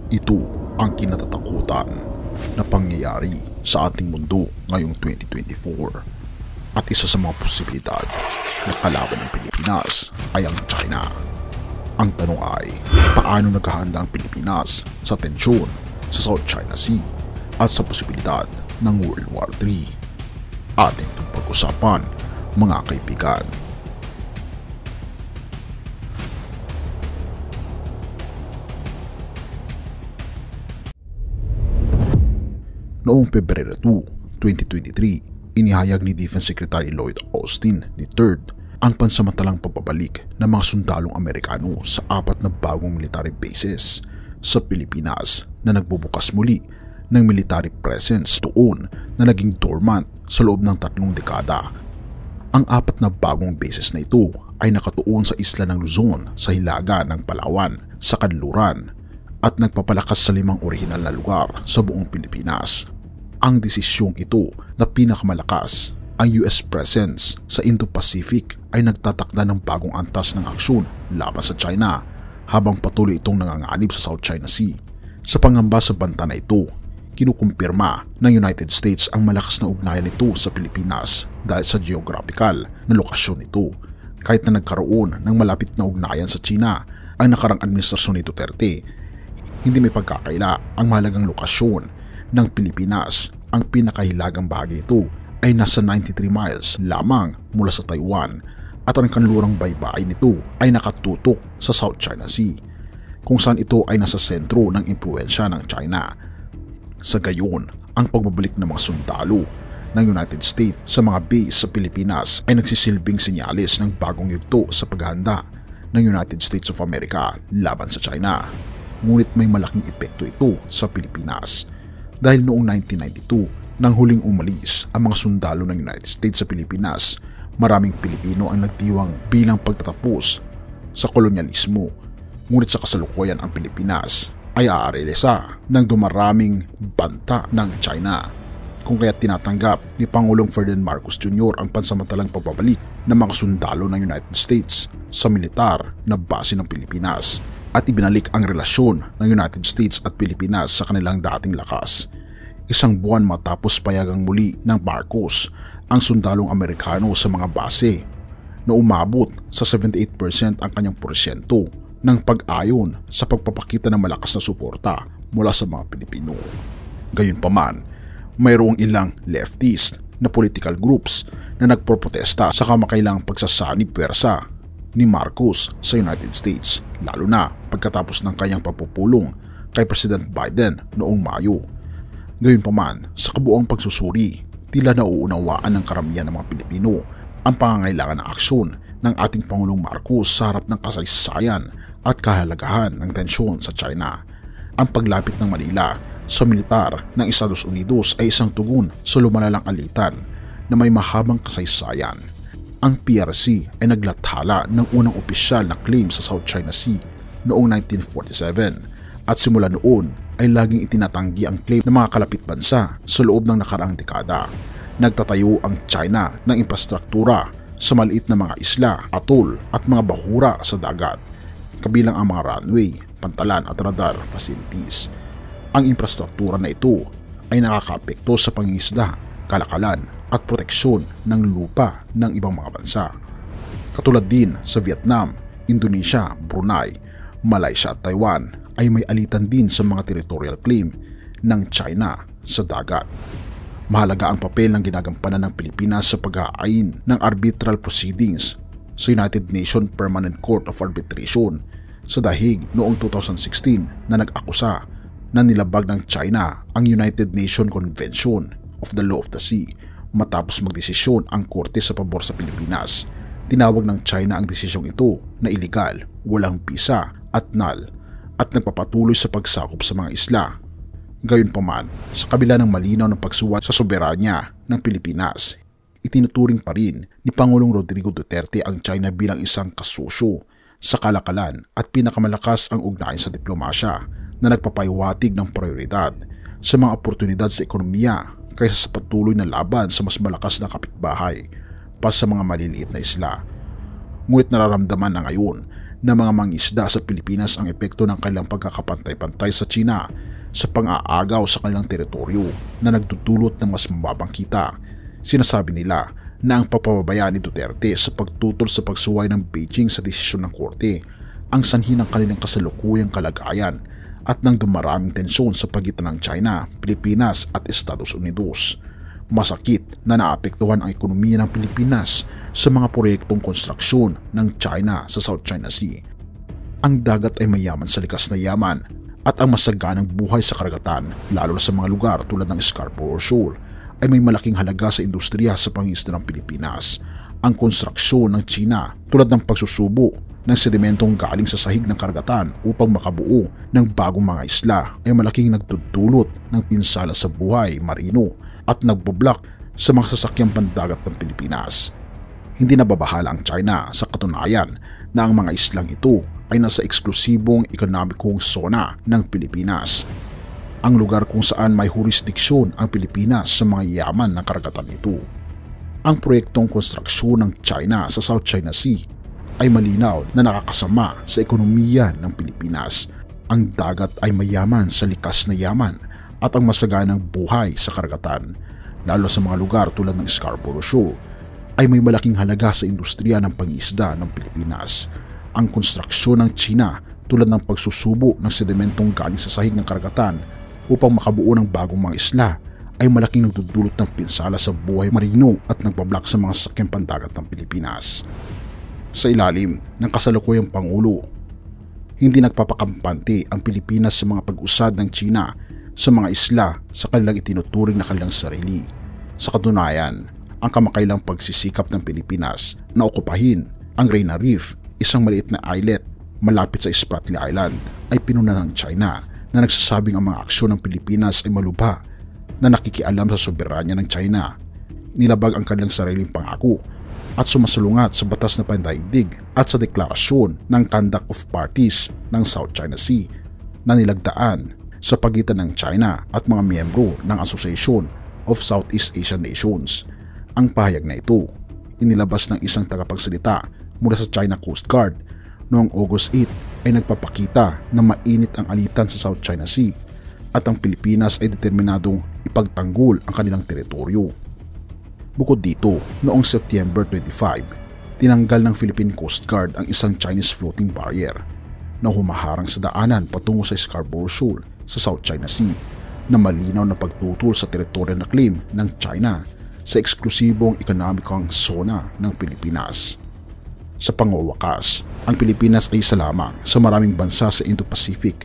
Ito ang kinatatakutan na pangyayari sa ating mundo ngayong 2024 at isa sa mga posibilidad na kalaban ng Pilipinas ay ang China. Ang tanong ay, paano naghahanda ang Pilipinas sa tensyon sa South China Sea at sa posibilidad ng World War III? Ating itong pag-usapan, mga kaibigan. Noong Pebrero 2, 2023, inihayag ni Defense Secretary Lloyd Austin III ang pansamantalang pagbabalik ng mga sundalong Amerikano sa 4 na bagong military bases sa Pilipinas na nagbubukas muli ng military presence doon na naging dormant sa loob ng 3 dekada. Ang 4 na bagong bases na ito ay nakatuon sa isla ng Luzon sa hilaga ng Palawan sa Kanluran at nagpapalakas sa 5 orihinal na lugar sa buong Pilipinas. Ang desisyong ito na pinakamalakas ang US presence sa Indo-Pacific ay nagtatakda ng bagong antas ng aksyon laban sa China habang patuloy itong nanganganib sa South China Sea. Sa pangamba sa banta na ito, kinukumpirma ng United States ang malakas na ugnayan nito sa Pilipinas dahil sa geographical na lokasyon nito. Kahit na nagkaroon ng malapit na ugnayan sa China ang nakarang administrasyon ni Duterte, hindi may pagkakaila ang mahalagang lokasyon ng Pilipinas. Ang pinakahilagang bahagi nito ay nasa 93 miles lamang mula sa Taiwan at ang kanlurang baybayin nito ay nakatutok sa South China Sea, kung saan ito ay nasa sentro ng impluwensya ng China. Sa gayon, ang pagbabalik ng mga sundalo ng United States sa mga base sa Pilipinas ay nagsisilbing senyales ng bagong yugto sa paghahanda ng United States of America laban sa China. Ngunit may malaking epekto ito sa Pilipinas dahil noong 1992 nang huling umalis ang mga sundalo ng United States sa Pilipinas, maraming Pilipino ang nagdiwang bilang pagtatapos sa kolonyalismo. Ngunit sa kasalukuyan ang Pilipinas ay aarelesa ng dumaraming banta ng China, kung kaya tinatanggap ni Pangulong Ferdinand Marcos Jr. ang pansamantalang pagbabalik ng mga sundalo ng United States sa militar na base ng Pilipinas at ibinalik ang relasyon ng United States at Pilipinas sa kanilang dating lakas. 1 buwan matapos payagang muli ng Marcos ang sundalong Amerikano sa mga base na umabot sa 78% ang kanyang porsyento ng pag-ayon sa pagpapakita ng malakas na suporta mula sa mga Pilipino. Gayunpaman, mayroong ilang leftist na political groups na nagproprotesta sa kamakailangang pagsasanib pwersa ni Marcos sa United States, lalo na pagkatapos ng kanyang pagpupulong kay President Biden noong Mayo. Gayunpaman, sa kabuuang pagsusuri, tila nauunawaan ng karamihan ng mga Pilipino ang pangangailangan ng aksyon ng ating Pangulong Marcos sa harap ng kasaysayan at kahalagahan ng tensyon sa China. Ang paglapit ng Manila sa militar ng Estados Unidos ay isang tugon sa lumalalang alitan na may mahabang kasaysayan. Ang PRC ay naglathala ng unang opisyal na claim sa South China Sea noong 1947 at simula noon ay laging itinatanggi ang claim ng mga kalapit bansa sa loob ng nakaraang dekada. Nagtatayo ang China ng infrastruktura sa maliit na mga isla, atol at mga bahura sa dagat, kabilang ang mga runway, pantalan at radar facilities. Ang infrastruktura na ito ay nakakaapekto sa pangingisda, kalakalan at proteksyon ng lupa ng ibang mga bansa. Katulad din sa Vietnam, Indonesia, Brunei, Malaysia at Taiwan ay may alitan din sa mga territorial claim ng China sa dagat. Mahalaga ang papel ng ginagampanan ng Pilipinas sa pag-aayin ng arbitral proceedings sa United Nations Permanent Court of Arbitration sa dahig noong 2016 na nag-akusa na nilabag ng China ang United Nations Convention of the Law of the Sea matapos magdesisyon ang korte sa pabor sa Pilipinas. Tinawag ng China ang desisyong ito na illegal, walang bisa at null at nagpapatuloy sa pagsakop sa mga isla. Gayunpaman, sa kabila ng malinaw ng pagsuwat sa soberanya ng Pilipinas, itinuturing pa rin ni Pangulong Rodrigo Duterte ang China bilang isang kasusyo sa kalakalan at pinakamalakas ang ugnayan sa diplomasya na nagpapahiwatig ng prioridad sa mga oportunidad sa ekonomiya kaysa sa patuloy na laban sa mas malakas na kapitbahay pa sa mga maliliit na isla. Ngunit nararamdaman na ngayon ng mga mangingisda sa Pilipinas ang epekto ng kanilang pagkakapantay-pantay sa China sa pang-aagaw sa kanilang teritoryo na nagdudulot ng mas mababang kita. Sinasabi nila na ang pagpapabaya ni Duterte sa pagtutol sa pagsuway ng Beijing sa desisyon ng korte ang sanhi ng kanilang kasalukuyang kalagayan at ng dumaraming tensyon sa pagitan ng China, Pilipinas at Estados Unidos. Masakit na naapektuhan ang ekonomiya ng Pilipinas sa mga proyektong konstruksyon ng China sa South China Sea. Ang dagat ay mayaman sa likas na yaman at ang masaganang buhay sa karagatan, lalo na sa mga lugar tulad ng Scarborough Shoal, ay may malaking halaga sa industriya sa pangingisda ng Pilipinas. Ang konstruksyon ng China tulad ng pagsusubo ng sedimentong galing sa sahig ng karagatan upang makabuo ng bagong mga isla ay malaking nagdudulot ng pinsala sa buhay marino at nagboblok sa mga sasakyang pandagat ng Pilipinas. Hindi nababahala ang China sa katunayan na ang mga islang ito ay nasa eksklusibong ekonomikong zona ng Pilipinas. Ang lugar kung saan may jurisdiksyon ang Pilipinas sa mga yaman ng karagatan ito. Ang proyektong konstruksyon ng China sa South China Sea ay malinaw na nakakasama sa ekonomiya ng Pilipinas. Ang dagat ay mayaman sa likas na yaman at ang masaganang buhay sa karagatan, lalo sa mga lugar tulad ng Scarborough Shoal, ay may malaking halaga sa industriya ng pangingisda ng Pilipinas. Ang konstruksyon ng China tulad ng pagsusubo ng sedimentong galing sa sahig ng karagatan upang makabuo ng bagong mga isla ay malaking nagdudulot ng pinsala sa buhay marino at nagbablak sa mga sasakyang pandagat ng Pilipinas. Sa ilalim ng kasalukuyang Pangulo, hindi nagpapakampante ang Pilipinas sa mga pag-usad ng China sa mga isla sa kanilang itinuturing na kanilang sarili. Sa katunayan, ang kamakailang pagsisikap ng Pilipinas na okupahin ang Reyna Reef, isang maliit na islet malapit sa Spratly Island, ay pinuna ng China na nagsasabing ang mga aksyon ng Pilipinas ay malubha na nakikialam sa soberanya ng China. Nilabag ang kanilang sariling pangako at sumasalungat sa batas na pandaigdig at sa deklarasyon ng Conduct of Parties ng South China Sea na nilagdaan sa pagitan ng China at mga miyembro ng Association of Southeast Asian Nations. Ang pahayag na ito, inilabas ng isang tagapagsalita mula sa China Coast Guard noong August 8 ay nagpapakita na mainit ang alitan sa South China Sea at ang Pilipinas ay determinadong ipagtanggol ang kanilang teritoryo. Bukod dito, noong September 25, tinanggal ng Philippine Coast Guard ang isang Chinese floating barrier na humaharang sa daanan patungo sa Scarborough Shoal sa South China Sea na malinaw na pagtutol sa teritoryo na claim ng China sa eksklusibong ekonomikong zona ng Pilipinas. Sa pangwawakas, ang Pilipinas ay isa lamang sa maraming bansa sa Indo-Pacific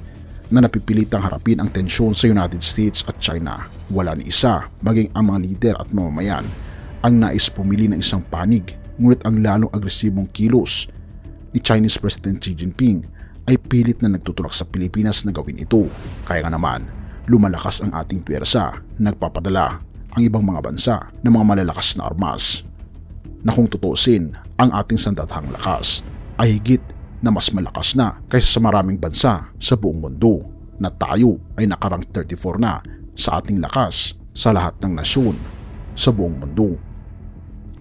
na napipilitang harapin ang tensyon sa United States at China. Wala ni isa, maging ang mga lider at mamamayan, ang nais pumili ng isang panig, ngunit ang lalong agresibong kilos ni Chinese President Xi Jinping ay pilit na nagtutulak sa Pilipinas na gawin ito. Kaya nga naman, lumalakas ang ating pwersa, nagpapadala ang ibang mga bansa ng mga malalakas na armas. Na kung tutusin, ang ating sandathang lakas ay higit na mas malakas na kaysa sa maraming bansa sa buong mundo na tayo ay nakarang 34 na sa ating lakas sa lahat ng nasyon sa buong mundo.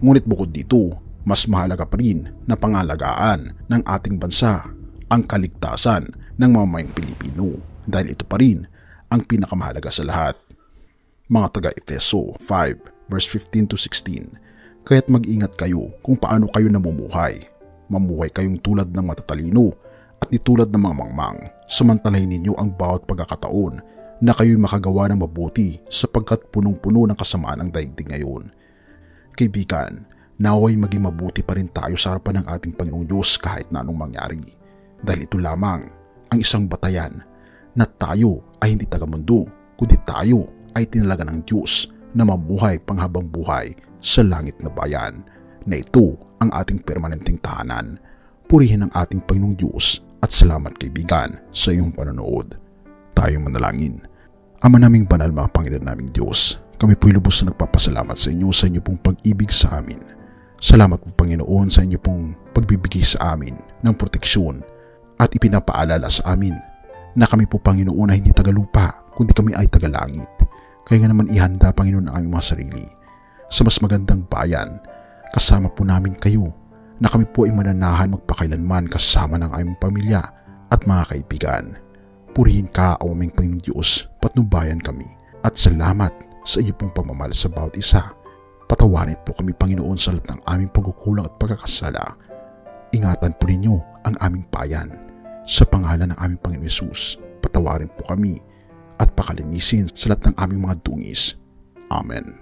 Ngunit bukod dito, mas mahalaga pa rin na pangalagaan ng ating bansa ang kaligtasan ng mamamayang Pilipino dahil ito pa rin ang pinakamahalaga sa lahat. Mga taga-Efeso 5 verse 15 to 16, kaya't mag-ingat kayo kung paano kayo namumuhay. Mamuhay kayong tulad ng matatalino at di tulad ng mga mangmang. Samantalahin ninyo ang bawat pagkakataon na kayo'y makagawa ng mabuti sapagkat punong-puno ng kasamaan ang daigdig ngayon. Kaibigan, naway maging mabuti pa rin tayo sa harapan ng ating Panginoong Diyos kahit na anong mangyari. Dahil ito lamang ang isang batayan na tayo ay hindi taga-mundo, kundi tayo ay tinalaga ng Diyos na mamuhay panghabang buhay sa langit na bayan, na ito ang ating permanenteng tahanan. Purihin ang ating Panginoong Diyos at salamat kaibigan sa iyong panonood. Tayo manalangin. Ama naming banal, mga Panginoon naming Diyos, kami po'y lubos na nagpapasalamat sa inyo pong pag-ibig sa amin. Salamat po Panginoon sa inyo pong pagbibigay sa amin ng proteksyon at ipinapaalala sa amin na kami po Panginoon ay hindi tagalupa kundi kami ay tagalangit. Kaya nga naman ihanda Panginoon ang aming mga sarili sa mas magandang bayan. Kasama po namin kayo na kami po ay mananahan magpakailanman kasama ng aming pamilya at mga kaibigan. Purihin ka, o aming Panginoong Diyos, patnubayan kami, at salamat sa iyo pong pagmamahal sa bawat isa. Patawarin po kami, Panginoon, sa lahat ng aming pagkukulang at pagkakasala. Ingatan po ninyo ang aming bayan. Sa pangalan ng aming Panginoon Hesus, patawarin po kami at pakalinisin sa lahat ng aming mga dungis. Amen.